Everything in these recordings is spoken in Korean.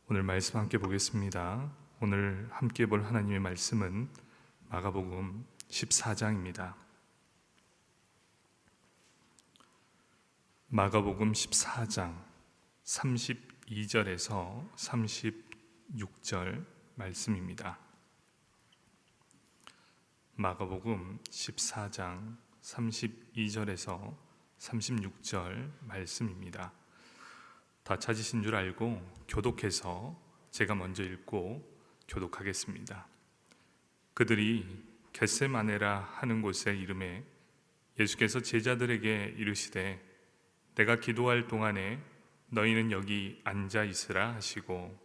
오늘 말씀 함께 보겠습니다. 오늘 함께 볼 하나님의 말씀은 마가복음 14장입니다. 마가복음 14장 32절에서 36절 말씀입니다. 마가복음 14장 32절에서 36절 말씀입니다. 다 찾으신 줄 알고 교독해서 제가 먼저 읽고 교독하겠습니다. 그들이 겟세마네라 하는 곳에 이르매 예수께서 제자들에게 이르시되 내가 기도할 동안에 너희는 여기 앉아 있으라 하시고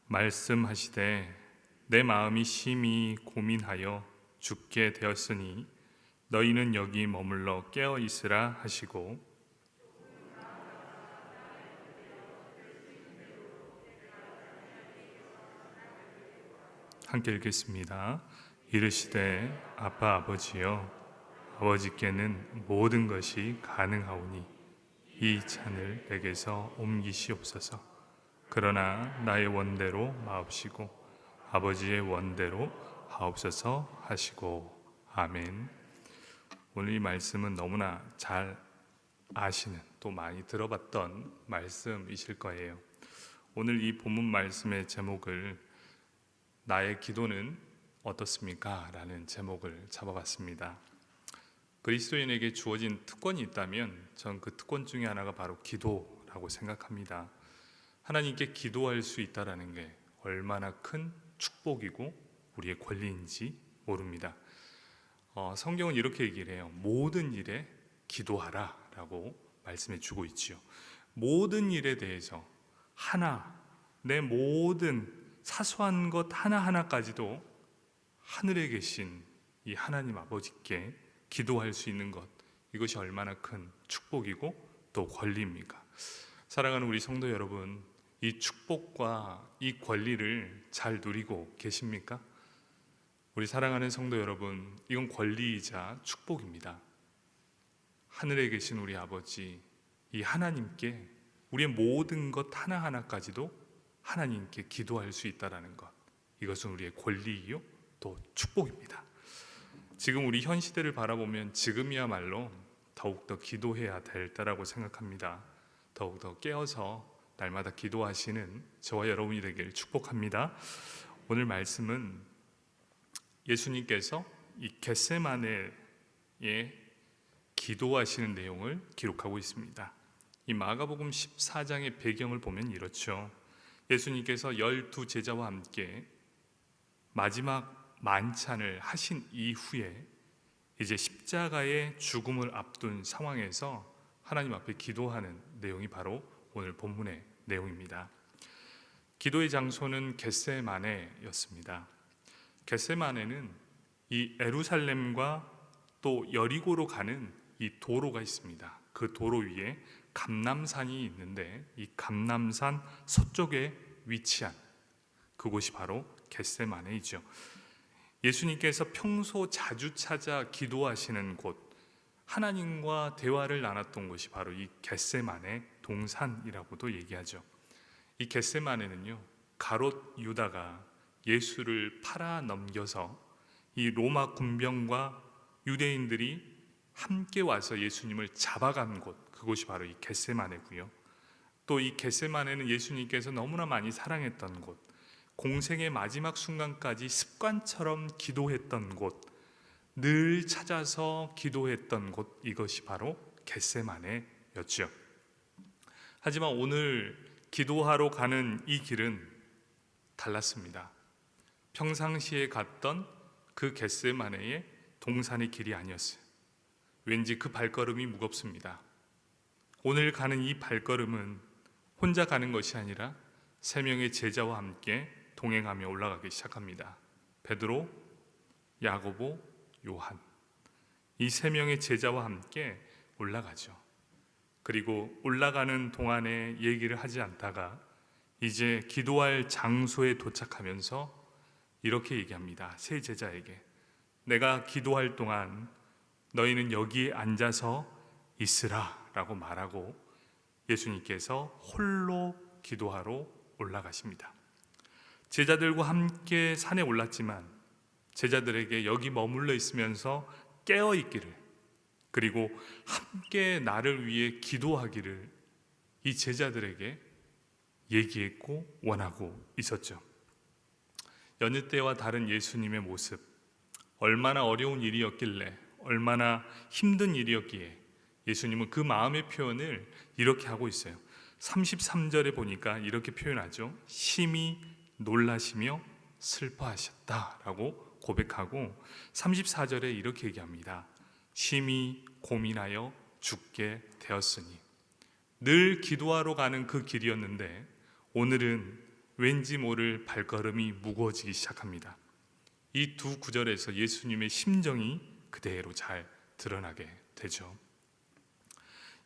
말씀하시되 내 마음이 심히 고민하여 죽게 되었으니 너희는 여기 머물러 깨어 있으라 하시고 함께 읽겠습니다. 이르시되 아빠 아버지여 아버지께는 모든 것이 가능하오니 이 잔을 내게서 옮기시옵소서. 그러나 나의 원대로 마옵시고 아버지의 원대로 하옵소서 하시고 아멘. 오늘 이 말씀은 너무나 잘 아시는 또 많이 들어봤던 말씀이실 거예요. 오늘 이 본문 말씀의 제목을 나의 기도는 어떻습니까? 라는 제목을 잡아봤습니다. 그리스도인에게 주어진 특권이 있다면 전 그 특권 중에 하나가 바로 기도라고 생각합니다. 하나님께 기도할 수 있다는 게 얼마나 큰 축복이고 우리의 권리인지 모릅니다. 성경은 이렇게 얘기를 해요. 모든 일에 기도하라 라고 말씀해 주고 있지요. 모든 일에 대해서 내 모든 사소한 것 하나하나까지도 하늘에 계신 이 하나님 아버지께 기도할 수 있는 것, 이것이 얼마나 큰 축복이고 또 권리입니까? 사랑하는 우리 성도 여러분, 이 축복과 이 권리를 잘 누리고 계십니까? 우리 사랑하는 성도 여러분, 이건 권리이자 축복입니다. 하늘에 계신 우리 아버지, 이 하나님께 우리의 모든 것 하나하나까지도 하나님께 기도할 수 있다는 것, 이것은 우리의 권리이요 또 축복입니다. 지금 우리 현 시대를 바라보면 지금이야말로 더욱더 기도해야 될 때라고 생각합니다. 더욱더 깨어서 날마다 기도하시는 저와 여러분이 되길 축복합니다. 오늘 말씀은 예수님께서 이 겟세마네에 기도하시는 내용을 기록하고 있습니다. 이 마가복음 14장의 배경을 보면 이렇죠. 예수님께서 12제자와 함께 마지막 만찬을 하신 이후에 이제 십자가의 죽음을 앞둔 상황에서 하나님 앞에 기도하는 내용이 바로 오늘 본문의 내용입니다. 기도의 장소는 겟세마네였습니다. 겟세마네는 이 예루살렘과 또 여리고로 가는 이 도로가 있습니다. 그 도로 위에 감람산이 있는데 이 감람산 서쪽에 위치한 그곳이 바로 겟세마네이죠. 예수님께서 평소 자주 찾아 기도하시는 곳, 하나님과 대화를 나눴던 곳이 바로 이 겟세마네 동산이라고도 얘기하죠. 이 겟세마네는요, 가롯 유다가 예수를 팔아 넘겨서 이 로마 군병과 유대인들이 함께 와서 예수님을 잡아간 곳, 그곳이 바로 이 겟세마네고요. 또 이 겟세마네는 예수님께서 너무나 많이 사랑했던 곳, 공생의 마지막 순간까지 습관처럼 기도했던 곳, 늘 찾아서 기도했던 곳, 이것이 바로 겟세마네였죠. 하지만 오늘 기도하러 가는 이 길은 달랐습니다. 평상시에 갔던 그 겟세마네의 동산의 길이 아니었어요. 왠지 그 발걸음이 무겁습니다. 오늘 가는 이 발걸음은 혼자 가는 것이 아니라 3명의 제자와 함께 동행하며 올라가기 시작합니다. 베드로, 야고보, 요한, 이 3명의 제자와 함께 올라가죠. 그리고 올라가는 동안에 얘기를 하지 않다가 이제 기도할 장소에 도착하면서 이렇게 얘기합니다. 세 제자에게 내가 기도할 동안 너희는 여기에 앉아서 있으라라고 말하고 예수님께서 홀로 기도하러 올라가십니다. 제자들과 함께 산에 올랐지만 제자들에게 여기 머물러 있으면서 깨어 있기를, 그리고 함께 나를 위해 기도하기를 이 제자들에게 얘기했고 원하고 있었죠. 여느 때와 다른 예수님의 모습, 얼마나 어려운 일이었길래, 얼마나 힘든 일이었기에 예수님은 그 마음의 표현을 이렇게 하고 있어요. 33절에 보니까 이렇게 표현하죠. 심히 놀라시며 슬퍼하셨다라고 고백하고 34절에 이렇게 얘기합니다. 심히 고민하여 죽게 되었으니. 늘 기도하러 가는 그 길이었는데 오늘은 왠지 모를 발걸음이 무거워지기 시작합니다. 이 두 구절에서 예수님의 심정이 그대로 잘 드러나게 되죠.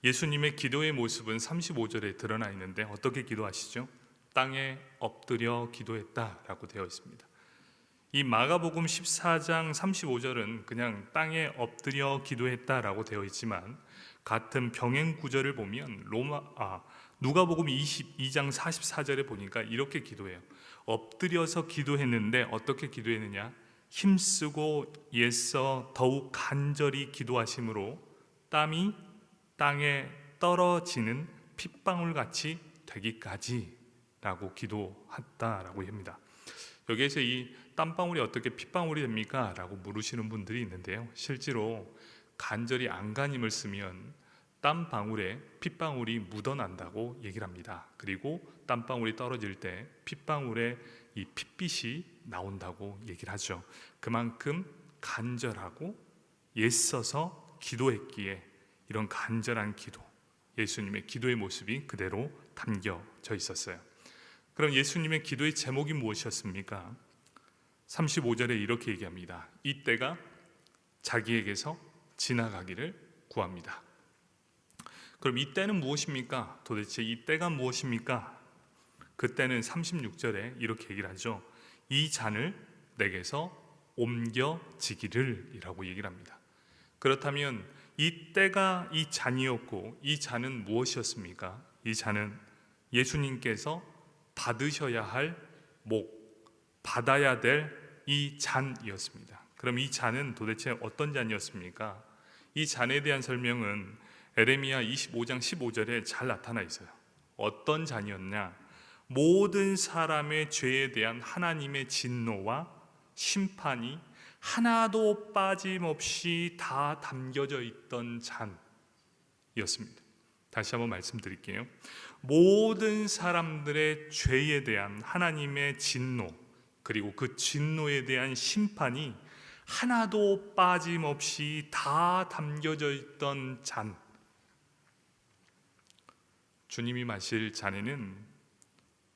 예수님의 기도의 모습은 35절에 드러나 있는데 어떻게 기도하시죠? 땅에 엎드려 기도했다라고 되어 있습니다. 이 마가복음 14장 35절은 그냥 땅에 엎드려 기도했다라고 되어 있지만 같은 병행 구절을 보면 누가복음 22장 44절에 보니까 이렇게 기도해요. 엎드려서 기도했는데 어떻게 기도했느냐? 힘쓰고 애써 더욱 간절히 기도하심으로 땀이 땅에 떨어지는 핏방울같이 되기까지라고 기도했다라고 합니다. 여기에서 이 땀방울이 어떻게 핏방울이 됩니까? 라고 물으시는 분들이 있는데요, 실제로 간절히 안간힘을 쓰면 땀방울에 핏방울이 묻어난다고 얘기를 합니다. 그리고 땀방울이 떨어질 때 핏방울에 이 핏빛이 나온다고 얘기를 하죠. 그만큼 간절하고 애써서 기도했기에 이런 간절한 기도, 예수님의 기도의 모습이 그대로 담겨져 있었어요. 그럼 예수님의 기도의 제목이 무엇이었습니까? 35절에 이렇게 얘기합니다. 이때가 자기에게서 지나가기를 구합니다. 그럼 이때는 무엇입니까? 도대체 이때가 무엇입니까? 그때는 36절에 이렇게 얘기를 하죠. 이 잔을 내게서 옮겨지기를 이라고 얘기를 합니다. 그렇다면 이때가 이 잔이었고 이 잔은 무엇이었습니까? 이 잔은 예수님께서 받으셔야 할 받아야 될 이 잔이었습니다. 그럼 이 잔은 도대체 어떤 잔이었습니까? 이 잔에 대한 설명은 에레미야 25장 15절에 잘 나타나 있어요. 어떤 잔이었냐? 모든 사람의 죄에 대한 하나님의 진노와 심판이 하나도 빠짐없이 다 담겨져 있던 잔이었습니다. 다시 한번 말씀드릴게요. 모든 사람들의 죄에 대한 하나님의 진노, 그리고 그 진노에 대한 심판이 하나도 빠짐없이 다 담겨져 있던 잔, 주님이 마실 잔에는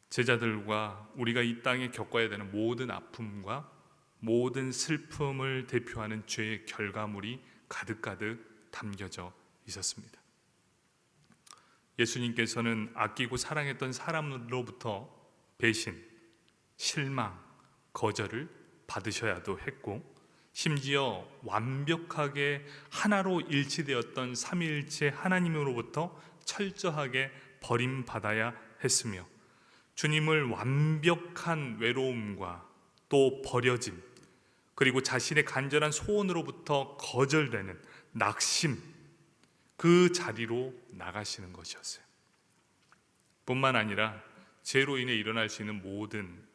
제자들과 우리가 이 땅에 겪어야 되는 모든 아픔과 모든 슬픔을 대표하는 죄의 결과물이 가득가득 담겨져 있었습니다. 예수님께서는 아끼고 사랑했던 사람으로부터 배신, 실망, 거절을 받으셔야도 했고, 심지어 완벽하게 하나로 일치되었던 삼위일체 하나님으로부터 철저하게 버림받아야 했으며, 주님을 완벽한 외로움과 또 버려짐, 그리고 자신의 간절한 소원으로부터 거절되는 낙심, 그 자리로 나가시는 것이었어요. 뿐만 아니라 죄로 인해 일어날 수 있는 모든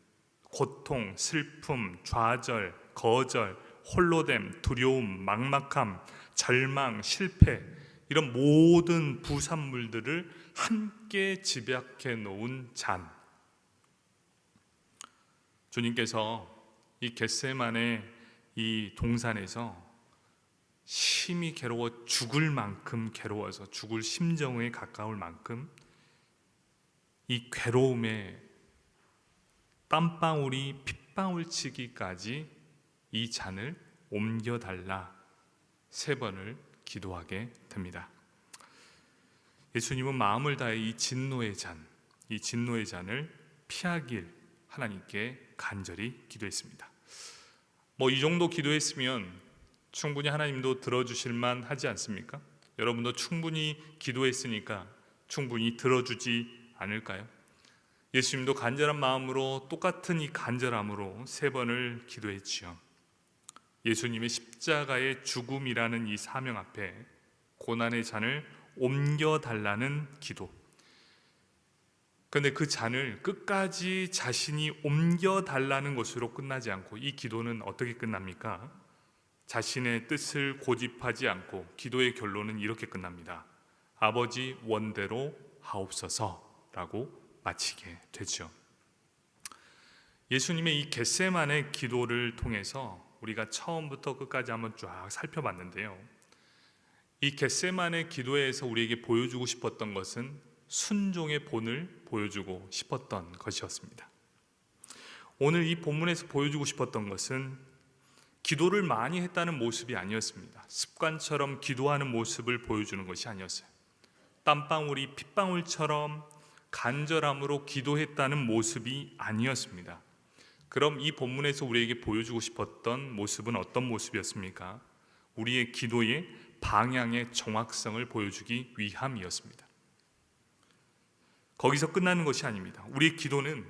고통, 슬픔, 좌절, 거절, 홀로됨, 두려움, 막막함, 절망, 실패, 이런 모든 부산물들을 함께 집약해 놓은 잔, 주님께서 이 겟세마네 이 동산에서 심히 괴로워 죽을 만큼 괴로워서 죽을 심정에 가까울 만큼 이 괴로움에 땀방울이 핏방울 치기까지 이 잔을 옮겨달라 3번을 기도하게 됩니다. 예수님은 마음을 다해 이 진노의 잔을 피하길 하나님께 간절히 기도했습니다. 이 정도 기도했으면 충분히 하나님도 들어주실 만 하지 않습니까? 여러분도 충분히 기도했으니까 충분히 들어주지 않을까요? 예수님도 간절한 마음으로 똑같은 이 간절함으로 3번을 기도했지요. 예수님의 십자가의 죽음이라는 이 사명 앞에 고난의 잔을 옮겨달라는 기도. 그런데 그 잔을 끝까지 자신이 옮겨달라는 것으로 끝나지 않고 이 기도는 어떻게 끝납니까? 자신의 뜻을 고집하지 않고 기도의 결론은 이렇게 끝납니다. 아버지 원대로 하옵소서라고 마치게 되죠. 예수님의 이 겟세마네 기도를 통해서 우리가 처음부터 끝까지 한번 쫙 살펴봤는데요. 이 겟세마네 기도에서 우리에게 보여주고 싶었던 것은 순종의 본을 보여주고 싶었던 것이었습니다. 오늘 이 본문에서 보여주고 싶었던 것은 기도를 많이 했다는 모습이 아니었습니다. 습관처럼 기도하는 모습을 보여주는 것이 아니었어요. 땀방울이 핏방울처럼 간절함으로 기도했다는 모습이 아니었습니다. 그럼 이 본문에서 우리에게 보여주고 싶었던 모습은 어떤 모습이었습니까? 우리의 기도의 방향의 정확성을 보여주기 위함이었습니다. 거기서 끝나는 것이 아닙니다. 우리의 기도는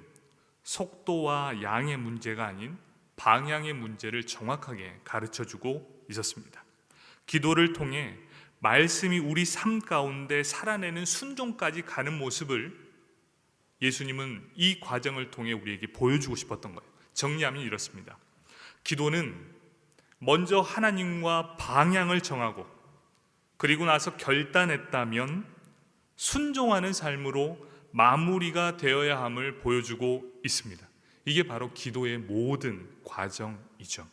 속도와 양의 문제가 아닌 방향의 문제를 정확하게 가르쳐주고 있었습니다. 기도를 통해 말씀이 우리 삶 가운데 살아내는 순종까지 가는 모습을 예수님은 이 과정을 통해 우리에게 보여주고 싶었던 거예요. 정리하면 이렇습니다. 기도는 먼저 하나님과 방향을 정하고 그리고 나서 결단했다면 순종하는 삶으로 마무리가 되어야 함을 보여주고 있습니다. 이게 바로 기도의 모든 과정이죠.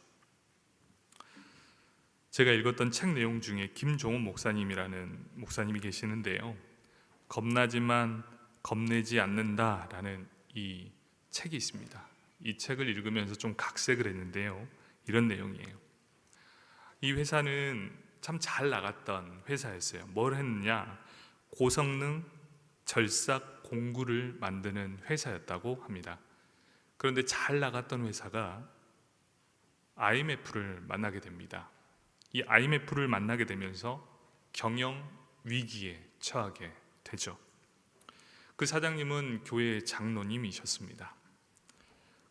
제가 읽었던 책 내용 중에 김종훈 목사님이라는 목사님이 계시는데요. 겁나지만 겁내지 않는다라는 이 책이 있습니다. 이 책을 읽으면서 좀 각색을 했는데요. 이런 내용이에요. 이 회사는 참 잘 나갔던 회사였어요. 뭘 했느냐? 고성능 절삭 공구를 만드는 회사였다고 합니다. 그런데 잘 나갔던 회사가 IMF를 만나게 됩니다. 이 IMF를 만나게 되면서 경영 위기에 처하게 되죠. 그 사장님은 교회 장로님이셨습니다.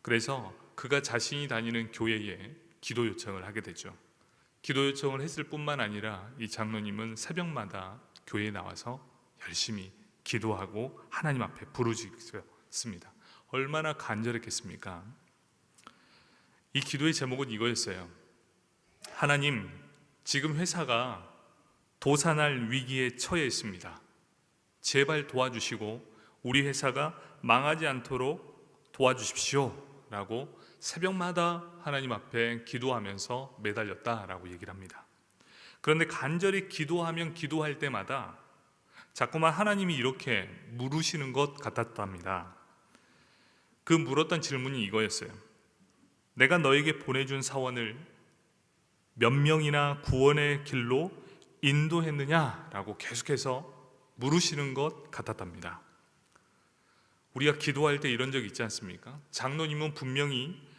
그래서 그가 자신이 다니는 교회에 기도 요청을 하게 되죠. 기도 요청을 했을 뿐만 아니라 이 장로님은 새벽마다 교회에 나와서 열심히 기도하고 하나님 앞에 부르짖었습니다. 얼마나 간절했겠습니까? 이 기도의 제목은 이거였어요. 하나님, 지금 회사가 도산할 위기에 처해 있습니다. 제발 도와주시고 우리 회사가 망하지 않도록 도와주십시오 라고 새벽마다 하나님 앞에 기도하면서 매달렸다라고 얘기를 합니다. 그런데 간절히 기도하면 기도할 때마다 자꾸만 하나님이 이렇게 물으시는 것 같았답니다. 그 물었던 질문이 이거였어요. 내가 너에게 보내준 사원을 몇 명이나 구원의 길로 인도했느냐라고 계속해서 물으시는 것 같았답니다. 우리가 기도할 때 이런 적 있지 않습니까? 장로님은 분명히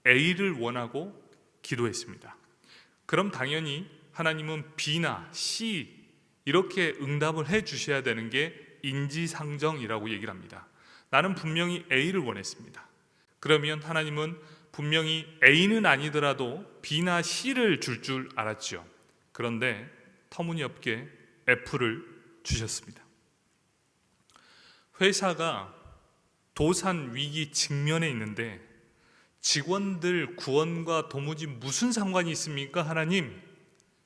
A를 원하고 기도했습니다. 그럼 당연히 하나님은 B나 C 이렇게 응답을 해 주셔야 되는 게 인지상정이라고 얘기를 합니다. 나는 분명히 A를 원했습니다. 그러면 하나님은 분명히 A는 아니더라도 B나 C를 줄 알았죠. 그런데 터무니없게 F를 주셨습니다. 회사가 도산 위기 직면에 있는데 직원들 구원과 도무지 무슨 상관이 있습니까? 하나님,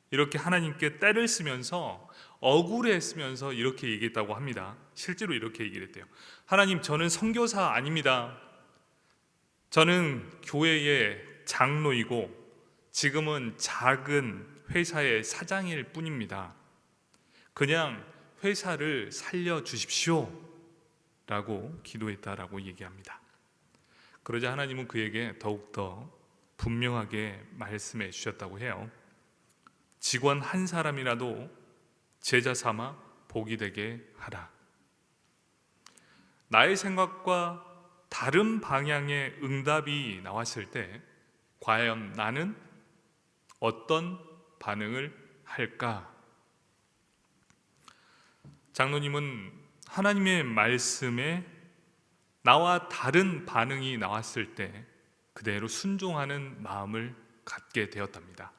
이렇게 하나님께 때를 쓰면서 억울해했으면서 이렇게 얘기했다고 합니다. 실제로 이렇게 얘기를 했대요. 하나님, 저는 선교사 아닙니다. 저는 교회의 장로이고 지금은 작은 회사의 사장일 뿐입니다. 그냥 회사를 살려주십시오 라고 기도했다라고 얘기합니다. 그러자 하나님은 그에게 더욱더 분명하게 말씀해 주셨다고 해요. 직원 한 사람이라도 제자 삼아 복이 되게 하라. 나의 생각과 다른 방향의 응답이 나왔을 때 과연 나는 어떤 반응을 할까? 장로님은 하나님의 말씀에 나와 다른 반응이 나왔을 때 그대로 순종하는 마음을 갖게 되었답니다.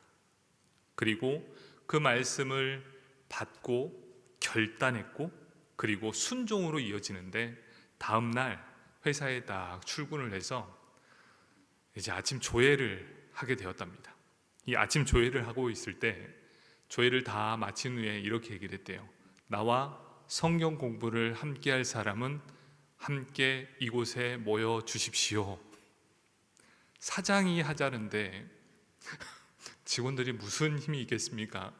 그리고 그 말씀을 받고 결단했고, 그리고 순종으로 이어지는데, 다음 날 회사에 딱 출근을 해서 이제 아침 조회를 하게 되었답니다. 이 아침 조회를 하고 있을 때 조회를 다 마친 후에 이렇게 얘기를 했대요. 나와 성경 공부를 함께 할 사람은 함께 이곳에 모여 주십시오. 사장이 하자는데 직원들이 무슨 힘이 있겠습니까?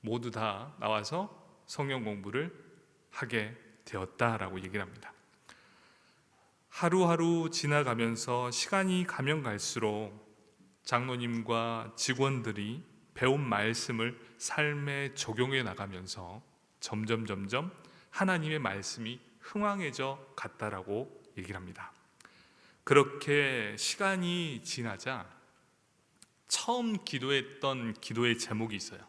모두 다 나와서 성경 공부를 하게 되었다라고 얘기를 합니다. 하루하루 지나가면서 시간이 가면 갈수록 장로님과 직원들이 배운 말씀을 삶에 적용해 나가면서 점점 하나님의 말씀이 흥황해져 갔다라고 얘기를 합니다. 그렇게 시간이 지나자 처음 기도했던 기도의 제목이 있어요.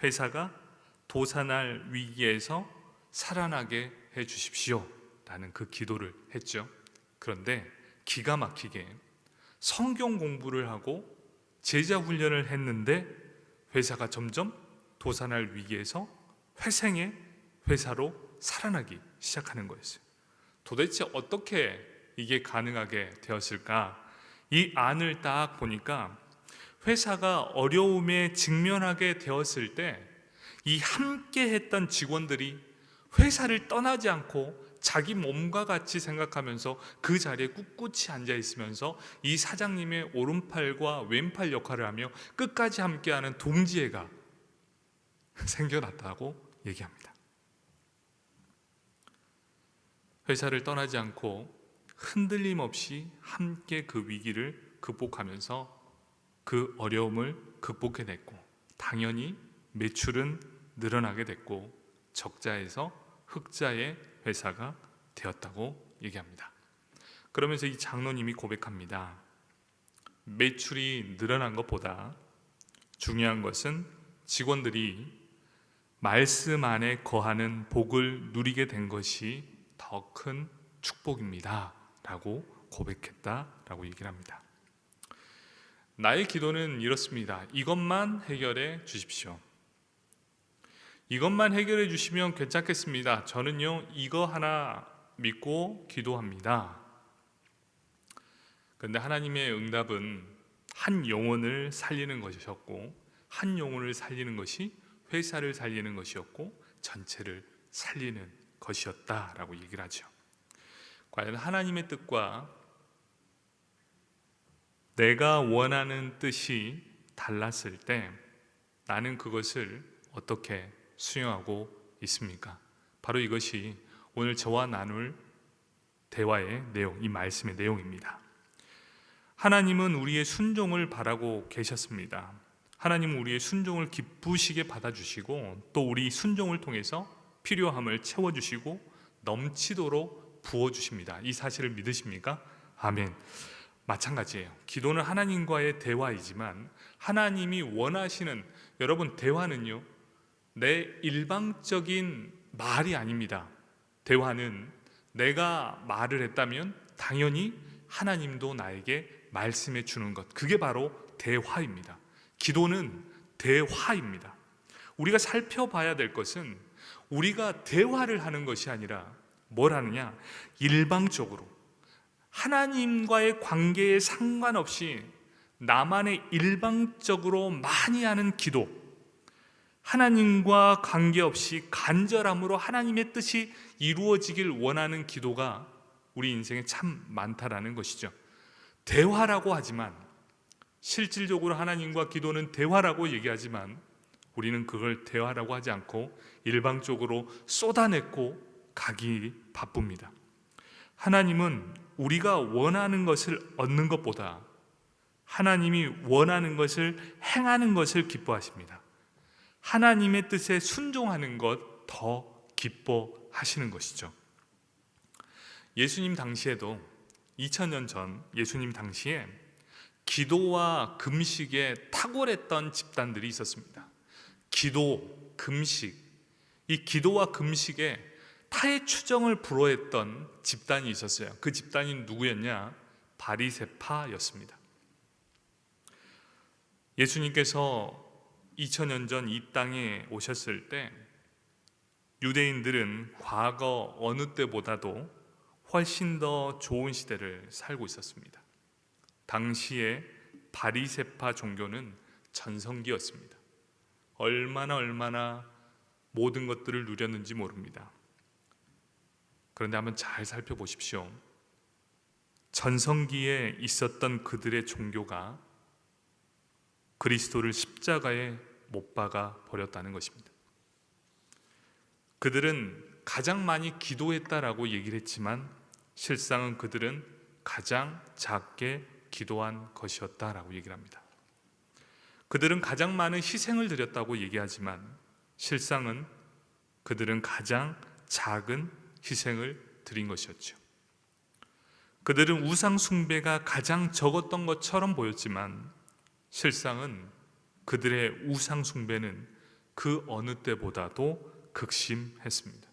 회사가 도산할 위기에서 살아나게 해 주십시오 라는 그 기도를 했죠. 그런데 기가 막히게 성경 공부를 하고 제자 훈련을 했는데 회사가 점점 도산할 위기에서 회생의 회사로 살아나기 시작하는 거였어요. 도대체 어떻게 이게 가능하게 되었을까? 이 안을 딱 보니까 회사가 어려움에 직면하게 되었을 때 이 함께 했던 직원들이 회사를 떠나지 않고 자기 몸과 같이 생각하면서 그 자리에 꿋꿋이 앉아 있으면서 이 사장님의 오른팔과 왼팔 역할을 하며 끝까지 함께하는 동지애가 생겨났다고 얘기합니다. 회사를 떠나지 않고 흔들림 없이 함께 그 위기를 극복하면서 그 어려움을 극복해냈고, 당연히 매출은 늘어나게 됐고 적자에서 흑자의 회사가 되었다고 얘기합니다. 그러면서 이 장로님이 고백합니다. 매출이 늘어난 것보다 중요한 것은 직원들이 말씀 안에 거하는 복을 누리게 된 것이 더 큰 축복입니다 라고 고백했다라고 얘기를 합니다. 나의 기도는 이렇습니다. 이것만 해결해 주십시오. 이것만 해결해 주시면 괜찮겠습니다. 저는요 이거 하나 믿고 기도합니다. 그런데 하나님의 응답은 한 영혼을 살리는 것이었고, 한 영혼을 살리는 것이 회사를 살리는 것이었고 전체를 살리는 것이었다라고 얘기를 하죠. 과연 하나님의 뜻과 내가 원하는 뜻이 달랐을 때 나는 그것을 어떻게 수용하고 있습니까? 바로 이것이 오늘 저와 나눌 대화의 내용, 이 말씀의 내용입니다. 하나님은 우리의 순종을 바라고 계셨습니다. 하나님은 우리의 순종을 기쁘시게 받아주시고 또 우리 순종을 통해서 필요함을 채워주시고 넘치도록 부어주십니다. 이 사실을 믿으십니까? 아멘. 마찬가지예요. 기도는 하나님과의 대화이지만 하나님이 원하시는, 여러분, 대화는요 내 일방적인 말이 아닙니다. 대화는 내가 말을 했다면 당연히 하나님도 나에게 말씀해 주는 것, 그게 바로 대화입니다. 기도는 대화입니다. 우리가 살펴봐야 될 것은 우리가 대화를 하는 것이 아니라 뭘 하느냐, 일방적으로 하나님과의 관계에 상관없이 나만의 일방적으로 많이 하는 기도, 하나님과 관계없이 간절함으로 하나님의 뜻이 이루어지길 원하는 기도가 우리 인생에 참 많다라는 것이죠. 대화라고 하지만, 실질적으로 하나님과 기도는 대화라고 얘기하지만 우리는 그걸 대화라고 하지 않고 일방적으로 쏟아내고 가기 바쁩니다. 하나님은 우리가 원하는 것을 얻는 것보다 하나님이 원하는 것을 행하는 것을 기뻐하십니다. 하나님의 뜻에 순종하는 것 더 기뻐하시는 것이죠. 예수님 당시에도 2000년 전 예수님 당시에 기도와 금식에 탁월했던 집단들이 있었습니다. 기도, 금식, 이 기도와 금식에 타의 추정을 불허했던 집단이 있었어요. 그 집단이 누구였냐? 바리새파였습니다. 예수님께서 2000년 전 이 땅에 오셨을 때 유대인들은 과거 어느 때보다도 훨씬 더 좋은 시대를 살고 있었습니다. 당시에 바리새파 종교는 전성기였습니다. 얼마나 모든 것들을 누렸는지 모릅니다. 그런데 한번 잘 살펴보십시오. 전성기에 있었던 그들의 종교가 그리스도를 십자가에 못 박아 버렸다는 것입니다. 그들은 가장 많이 기도했다라고 얘기를 했지만 실상은 그들은 가장 작게 기도한 것이었다라고 얘기를 합니다. 그들은 가장 많은 희생을 드렸다고 얘기하지만 실상은 그들은 가장 작은 희생을 드린 것이었죠. 그들은 우상 숭배가 가장 적었던 것처럼 보였지만 실상은 그들의 우상 숭배는 그 어느 때보다도 극심했습니다.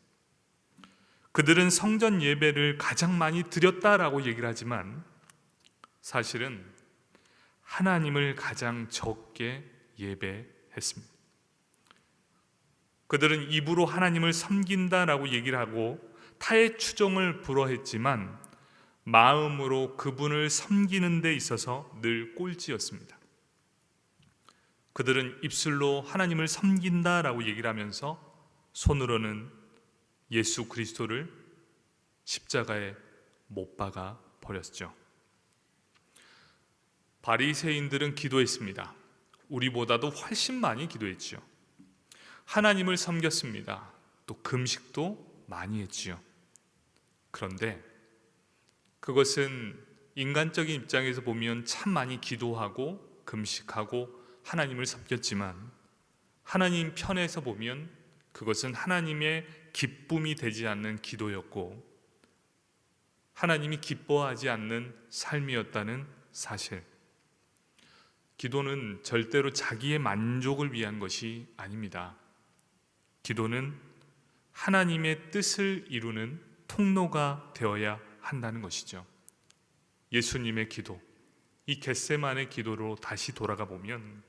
그들은 성전 예배를 가장 많이 드렸다라고 얘기를 하지만 사실은 하나님을 가장 적게 예배했습니다. 그들은 입으로 하나님을 섬긴다라고 얘기를 하고 타의 추종을 불허했지만 마음으로 그분을 섬기는 데 있어서 늘 꼴찌였습니다. 그들은 입술로 하나님을 섬긴다라고 얘기를 하면서 손으로는 예수 그리스도를 십자가에 못 박아 버렸죠. 바리새인들은 기도했습니다. 우리보다도 훨씬 많이 기도했죠. 하나님을 섬겼습니다. 또 금식도 많이 했지요. 그런데 그것은 인간적인 입장에서 보면 참 많이 기도하고 금식하고 하나님을 섬겼지만 하나님 편에서 보면 그것은 하나님의 기쁨이 되지 않는 기도였고 하나님이 기뻐하지 않는 삶이었다는 사실. 기도는 절대로 자기의 만족을 위한 것이 아닙니다. 기도는 하나님의 뜻을 이루는 통로가 되어야 한다는 것이죠. 예수님의 기도, 이 겟세마네 기도로 다시 돌아가 보면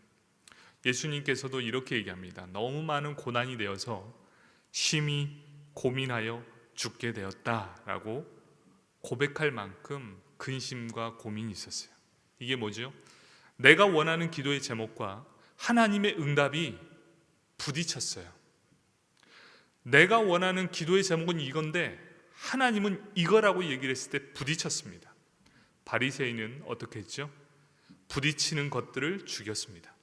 예수님께서도 이렇게 얘기합니다. 너무 많은 고난이 되어서 심히 고민하여 죽게 되었다라고 고백할 만큼 근심과 고민이 있었어요. 이게 뭐죠? 내가 원하는 기도의 제목과 하나님의 응답이 부딪혔어요. 내가 원하는 기도의 제목은 이건데 하나님은 이거라고 얘기를 했을 때 부딪혔습니다. 바리새인은 어떻게 했죠? 부딪히는 것들을 죽였습니다.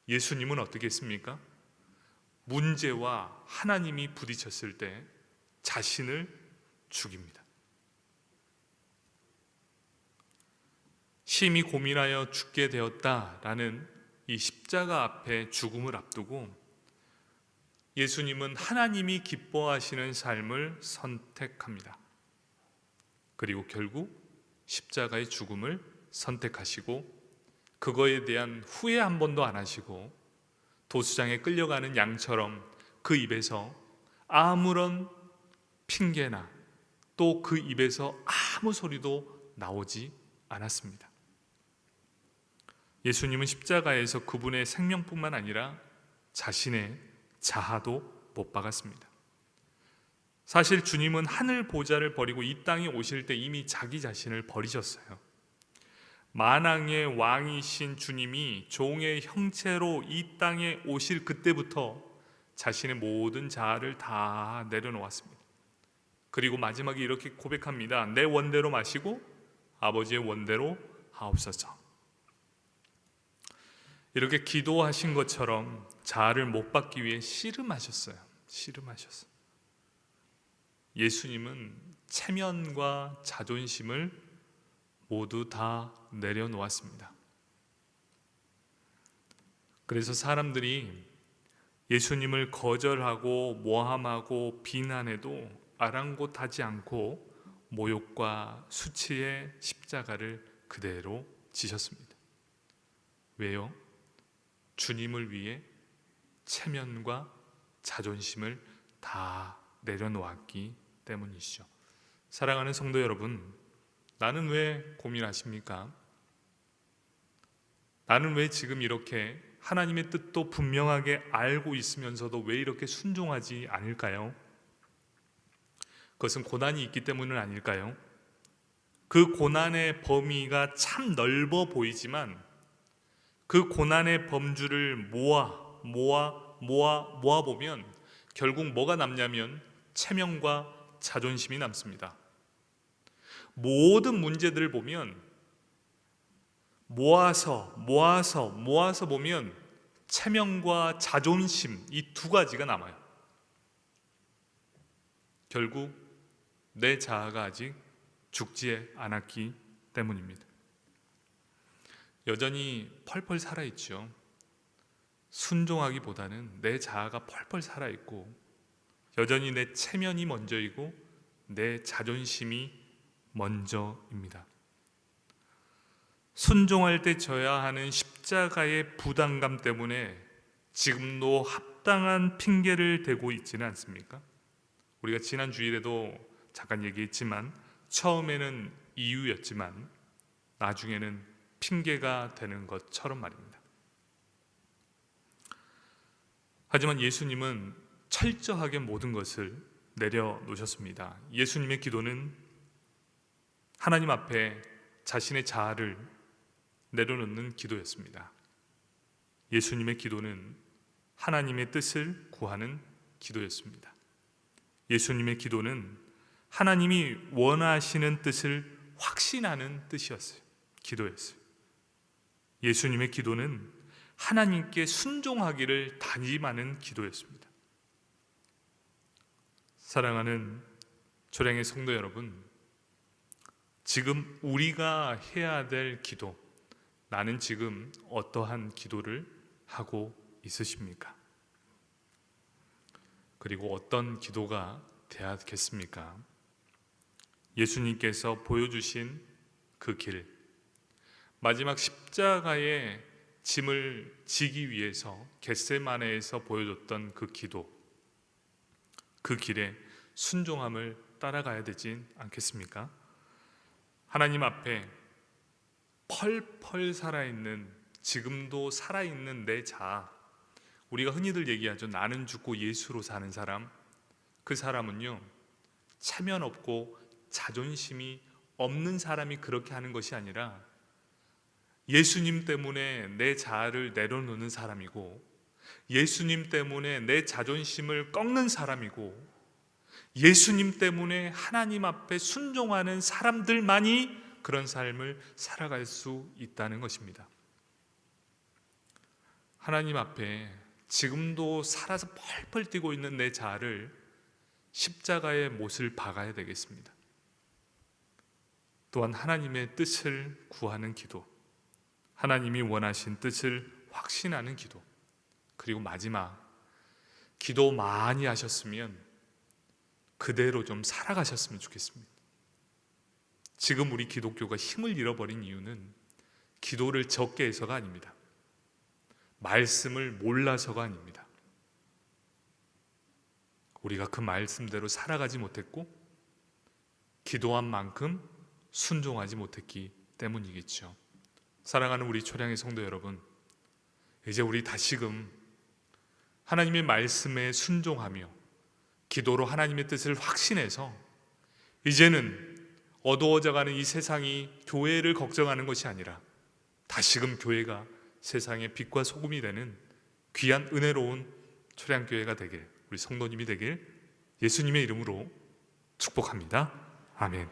예수님은 어떻게 했습니까? 문제와 하나님이 부딪혔을 때 자신을 죽입니다. 심히 고민하여 죽게 되었다라는 이 십자가 앞에 죽음을 앞두고 예수님은 하나님이 기뻐하시는 삶을 선택합니다. 그리고 결국 십자가의 죽음을 선택하시고 그거에 대한 후회 한 번도 안 하시고 도수장에 끌려가는 양처럼 그 입에서 아무런 핑계나 또 그 입에서 아무 소리도 나오지 않았습니다. 예수님은 십자가에서 그분의 생명뿐만 아니라 자신의 자아도 못 박았습니다. 사실 주님은 하늘 보좌를 버리고 이 땅에 오실 때 이미 자기 자신을 버리셨어요. 만왕의 왕이신 주님이 종의 형체로 이 땅에 오실 그때부터 자신의 모든 자아를 다 내려놓았습니다. 그리고 마지막에 이렇게 고백합니다. 내 원대로 마시고 아버지의 원대로 하옵소서. 이렇게 기도하신 것처럼 자아를 못 받기 위해 씨름하셨어요. 씨름하셨어요. 예수님은 체면과 자존심을 모두 다 내려놓았습니다. 그래서 사람들이 예수님을 거절하고 모함하고 비난해도 아랑곳하지 않고 모욕과 수치의 십자가를 그대로 지셨습니다. 왜요? 주님을 위해 체면과 자존심을 다 내려놓았기 때문이시죠. 사랑하는 성도 여러분, 나는 왜 고민하십니까? 나는 왜 지금 이렇게 하나님의 뜻도 분명하게 알고 있으면서도 왜 이렇게 순종하지 않을까요? 그것은 고난이 있기 때문은 아닐까요? 그 고난의 범위가 참 넓어 보이지만 그 고난의 범주를 모아보면 결국 뭐가 남냐면 체면과 자존심이 남습니다. 모든 문제들을 보면 모아서 보면 체면과 자존심, 이 두 가지가 남아요. 결국 내 자아가 아직 죽지 않았기 때문입니다. 여전히 펄펄 살아있죠. 순종하기보다는 내 자아가 펄펄 살아있고 여전히 내 체면이 먼저이고 내 자존심이 먼저입니다. 순종할 때 져야 하는 십자가의 부담감 때문에 지금도 합당한 핑계를 대고 있지는 않습니까? 우리가 지난 주일에도 잠깐 얘기했지만 처음에는 이유였지만 나중에는 핑계가 되는 것처럼 말입니다. 하지만 예수님은 철저하게 모든 것을 내려놓으셨습니다. 예수님의 기도는 하나님 앞에 자신의 자아를 내려놓는 기도였습니다. 예수님의 기도는 하나님의 뜻을 구하는 기도였습니다. 예수님의 기도는 하나님이 원하시는 뜻을 확신하는 뜻이었어요. 기도였어요. 예수님의 기도는 하나님께 순종하기를 다짐하는 기도였습니다. 사랑하는 초량의 성도 여러분, 지금 우리가 해야 될 기도, 나는 지금 어떠한 기도를 하고 있으십니까? 그리고 어떤 기도가 되야겠습니까? 예수님께서 보여주신 그 길, 마지막 십자가의 짐을 지기 위해서 겟세마네에서 보여줬던 그 기도, 그 길에 순종함을 따라가야 되지 않겠습니까? 하나님 앞에 펄펄 살아있는, 지금도 살아있는 내 자아, 우리가 흔히들 얘기하죠. 나는 죽고 예수로 사는 사람. 그 사람은요, 체면 없고 자존심이 없는 사람이 그렇게 하는 것이 아니라 예수님 때문에 내 자아를 내려놓는 사람이고, 예수님 때문에 내 자존심을 꺾는 사람이고, 예수님 때문에 하나님 앞에 순종하는 사람들만이 그런 삶을 살아갈 수 있다는 것입니다. 하나님 앞에 지금도 살아서 펄펄 뛰고 있는 내 자아를 십자가의 못을 박아야 되겠습니다. 또한 하나님의 뜻을 구하는 기도, 하나님이 원하신 뜻을 확신하는 기도, 그리고 마지막, 기도 많이 하셨으면 그대로 좀 살아가셨으면 좋겠습니다. 지금 우리 기독교가 힘을 잃어버린 이유는 기도를 적게 해서가 아닙니다. 말씀을 몰라서가 아닙니다. 우리가 그 말씀대로 살아가지 못했고 기도한 만큼 순종하지 못했기 때문이겠죠. 사랑하는 우리 초량의 성도 여러분, 이제 우리 다시금 하나님의 말씀에 순종하며 기도로 하나님의 뜻을 확신해서 이제는 어두워져가는 이 세상이 교회를 걱정하는 것이 아니라 다시금 교회가 세상의 빛과 소금이 되는 귀한 은혜로운 초량교회가 되길, 우리 성도님이 되길 예수님의 이름으로 축복합니다. 아멘.